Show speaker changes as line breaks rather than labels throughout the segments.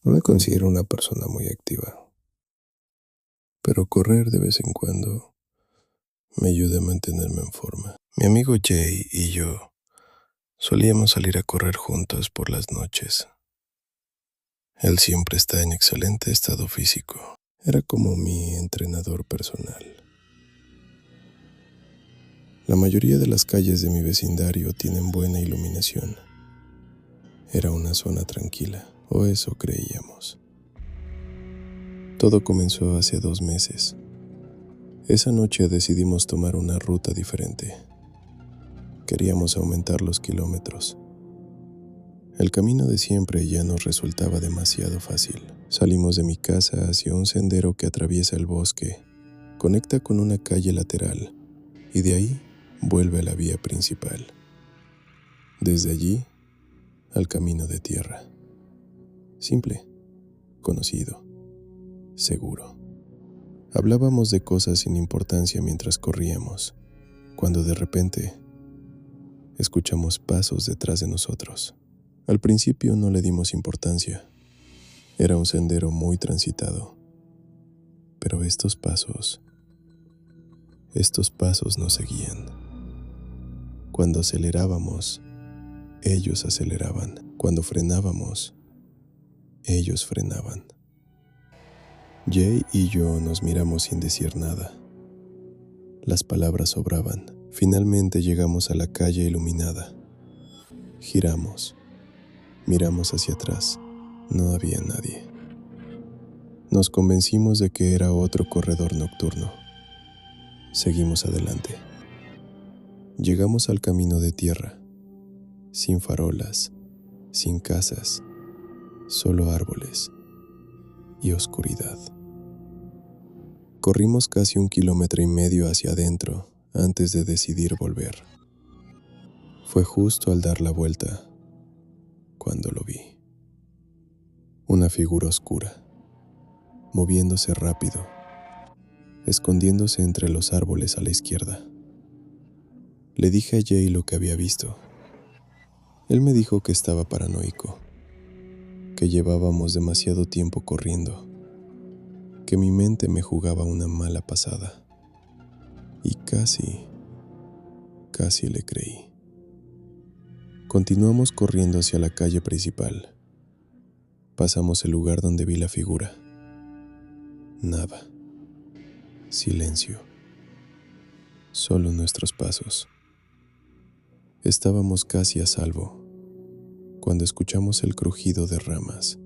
No me considero una persona muy activa, pero correr de vez en cuando me ayuda a mantenerme en forma. Mi amigo Jay y yo solíamos salir a correr juntos por las noches. Él siempre está en excelente estado físico. Era como mi entrenador personal. La mayoría de las calles de mi vecindario tienen buena iluminación. Era una zona tranquila, o eso creíamos. Todo comenzó hace 2 meses. Esa noche decidimos tomar una ruta diferente. Queríamos aumentar los kilómetros. El camino de siempre ya nos resultaba demasiado fácil. Salimos de mi casa hacia un sendero que atraviesa el bosque, conecta con una calle lateral y de ahí vuelve a la vía principal. Desde allí al camino de tierra. Simple, conocido, seguro. Hablábamos de cosas sin importancia mientras corríamos, cuando de repente escuchamos pasos detrás de nosotros. Al principio no le dimos importancia. Era un sendero muy transitado. Pero estos pasos nos seguían. Cuando acelerábamos, ellos aceleraban. Cuando frenábamos, ellos frenaban. Jay y yo nos miramos sin decir nada. Las palabras sobraban. Finalmente llegamos a la calle iluminada. Giramos. Miramos hacia atrás. No había nadie. Nos convencimos de que era otro corredor nocturno. Seguimos adelante. Llegamos al camino de tierra, sin farolas, sin casas, solo árboles y oscuridad. Corrimos casi 1,5 kilómetros hacia adentro antes de decidir volver. Fue justo al dar la vuelta cuando lo vi. Una figura oscura, moviéndose rápido, escondiéndose entre los árboles a la izquierda. Le dije a Jay lo que había visto. Él me dijo que estaba paranoico, que llevábamos demasiado tiempo corriendo, que mi mente me jugaba una mala pasada. Y casi le creí. Continuamos corriendo hacia la calle principal. Pasamos el lugar donde vi la figura. Nada. Silencio. Solo nuestros pasos. Estábamos casi a salvo cuando escuchamos el crujido de ramas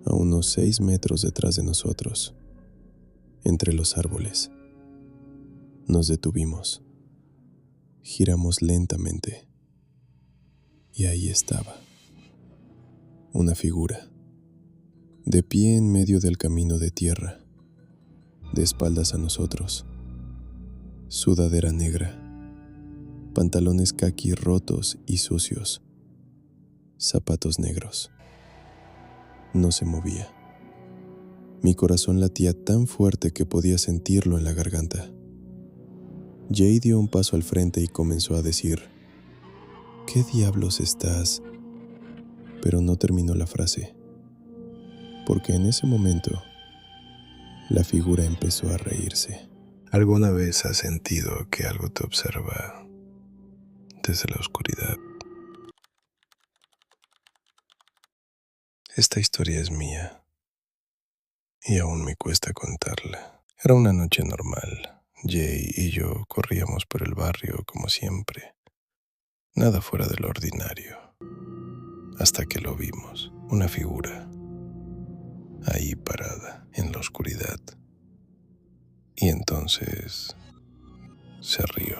a unos 6 metros detrás de nosotros, entre los árboles. Nos detuvimos. Giramos lentamente y ahí estaba, una figura, de pie en medio del camino de tierra, de espaldas a nosotros, sudadera negra, pantalones caqui rotos y sucios, zapatos negros. No se movía. Mi corazón latía tan fuerte que podía sentirlo en la garganta. Jay dio un paso al frente y comenzó a decir: ¿Qué diablos estás? Pero no terminó la frase, porque en ese momento la figura empezó a reírse. ¿Alguna vez has sentido que algo te observa desde la oscuridad? Esta historia es mía y aún me cuesta contarla. Era una noche normal. Jay y yo corríamos por el barrio como siempre. Nada fuera de lo ordinario. Hasta que lo vimos, una figura, ahí parada en la oscuridad. Y entonces se rió.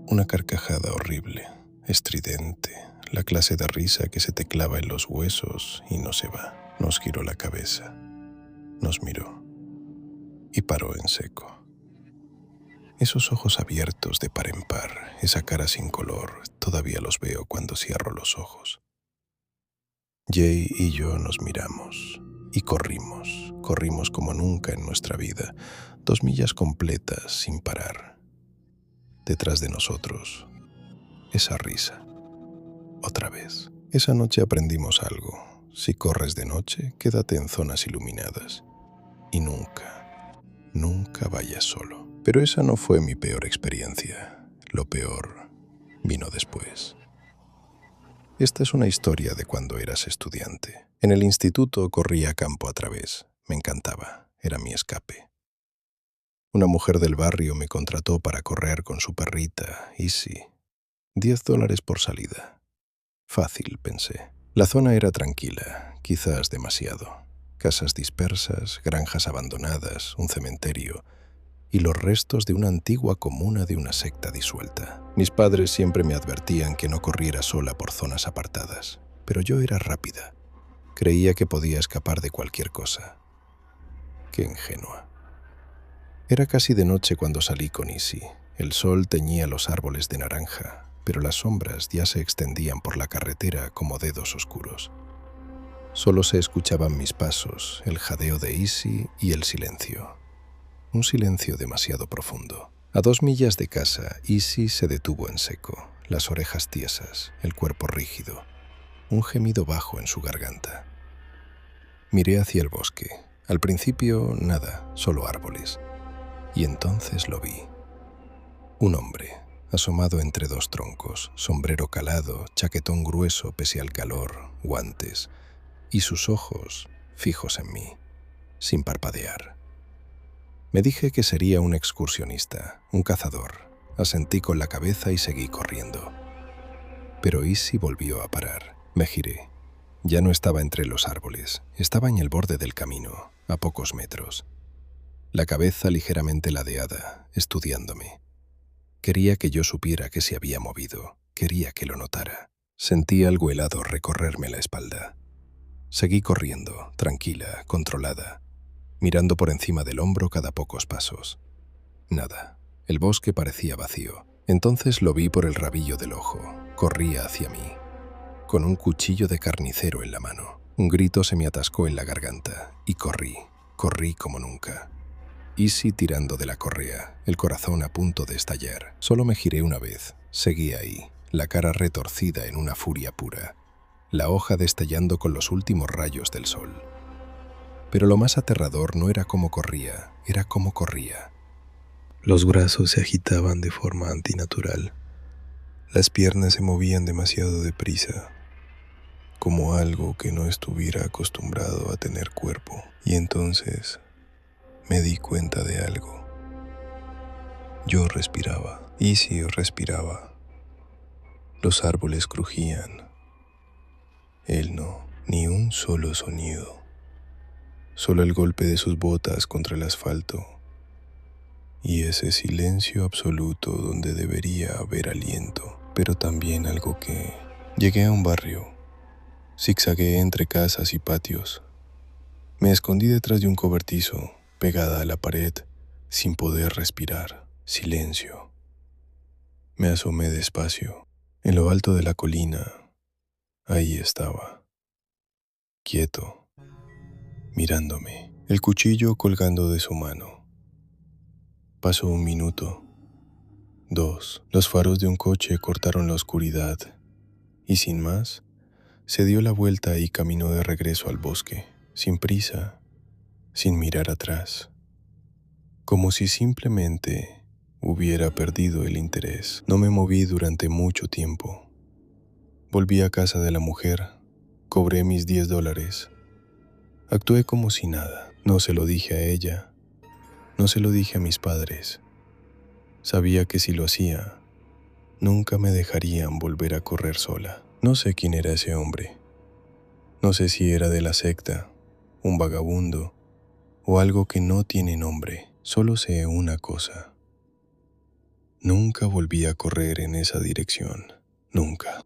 Una carcajada horrible, estridente, la clase de risa que se te clava en los huesos y no se va. Nos giró la cabeza, nos miró y paró en seco. Esos ojos abiertos de par en par, esa cara sin color, todavía los veo cuando cierro los ojos. Jay y yo nos miramos y corrimos como nunca en nuestra vida, 2 millas completas sin parar. Detrás de nosotros, esa risa. Otra vez. Esa noche aprendimos algo.
Si corres de noche, quédate en zonas iluminadas. Y nunca vayas solo. Pero esa no fue mi peor experiencia. Lo peor vino después. Esta es una historia de cuando eras estudiante. En el instituto corría campo a través. Me encantaba. Era mi escape. Una mujer del barrio me contrató para correr con su perrita, Easy. $10 por salida. Fácil, pensé. La zona era tranquila, quizás demasiado. Casas dispersas, granjas abandonadas, un cementerio y los restos de una antigua comuna de una secta disuelta. Mis padres siempre me advertían que no corriera sola por zonas apartadas, pero yo era rápida. Creía que podía escapar de cualquier cosa. Qué ingenua. Era casi de noche cuando salí con Easy. El sol teñía los árboles de naranja, pero las sombras ya se extendían por la carretera como dedos oscuros. Solo se escuchaban mis pasos, el jadeo de Easy y el silencio. Un silencio demasiado profundo. A 2 millas de casa, Easy se detuvo en seco, las orejas tiesas, el cuerpo rígido, un gemido bajo en su garganta. Miré hacia el bosque. Al principio, nada, solo árboles. Y entonces lo vi. Un hombre, asomado entre 2 troncos, sombrero calado, chaquetón grueso pese al calor, guantes, y sus ojos fijos en mí, sin parpadear. Me dije que sería un excursionista, un cazador. Asentí con la cabeza y seguí corriendo. Pero Easy volvió a parar. Me giré. Ya no estaba entre los árboles, estaba en el borde del camino, a pocos metros. La cabeza ligeramente ladeada, estudiándome. Quería que yo supiera que se había movido, quería que lo notara. Sentí algo helado recorrerme la espalda. Seguí corriendo, tranquila, controlada, mirando por encima del hombro cada pocos pasos. Nada, el bosque parecía vacío. Entonces lo vi por el rabillo del ojo, corría hacia mí, con un cuchillo de carnicero en la mano. Un grito se me atascó en la garganta y corrí como nunca. Easy tirando de la correa, el corazón a punto de estallar. Solo me giré una vez, seguí ahí, la cara retorcida en una furia pura, la hoja destellando con los últimos rayos del sol. Pero lo más aterrador no era cómo corría, era cómo corría.
Los brazos se agitaban de forma antinatural. Las piernas se movían demasiado deprisa, como algo que no estuviera acostumbrado a tener cuerpo. Y entonces me di cuenta de algo. Yo respiraba, Easy respiraba. Los árboles crujían. Él no, ni un solo sonido. Solo el golpe de sus botas contra el asfalto. Y ese silencio absoluto donde debería haber aliento, pero también algo que... Llegué a un barrio. Zigzagueé entre casas y patios. Me escondí detrás de un cobertizo, pegada a la pared, sin poder respirar. Silencio. Me asomé despacio. En lo alto de la colina, ahí estaba, quieto, mirándome, el cuchillo colgando de su mano. Pasó 1 minuto, 2. Los faros de un coche cortaron la oscuridad y sin más, se dio la vuelta y caminó de regreso al bosque, sin prisa, sin mirar atrás, como si simplemente hubiera perdido el interés. No me moví durante mucho tiempo. Volví a casa de la mujer, cobré mis $10. Actué como si nada. No se lo dije a ella, no se lo dije a mis padres. Sabía que si lo hacía, nunca me dejarían volver a correr sola. No sé quién era ese hombre. No sé si era de la secta, un vagabundo o algo que no tiene nombre. Solo sé una cosa. Nunca volví a correr en esa dirección. Nunca.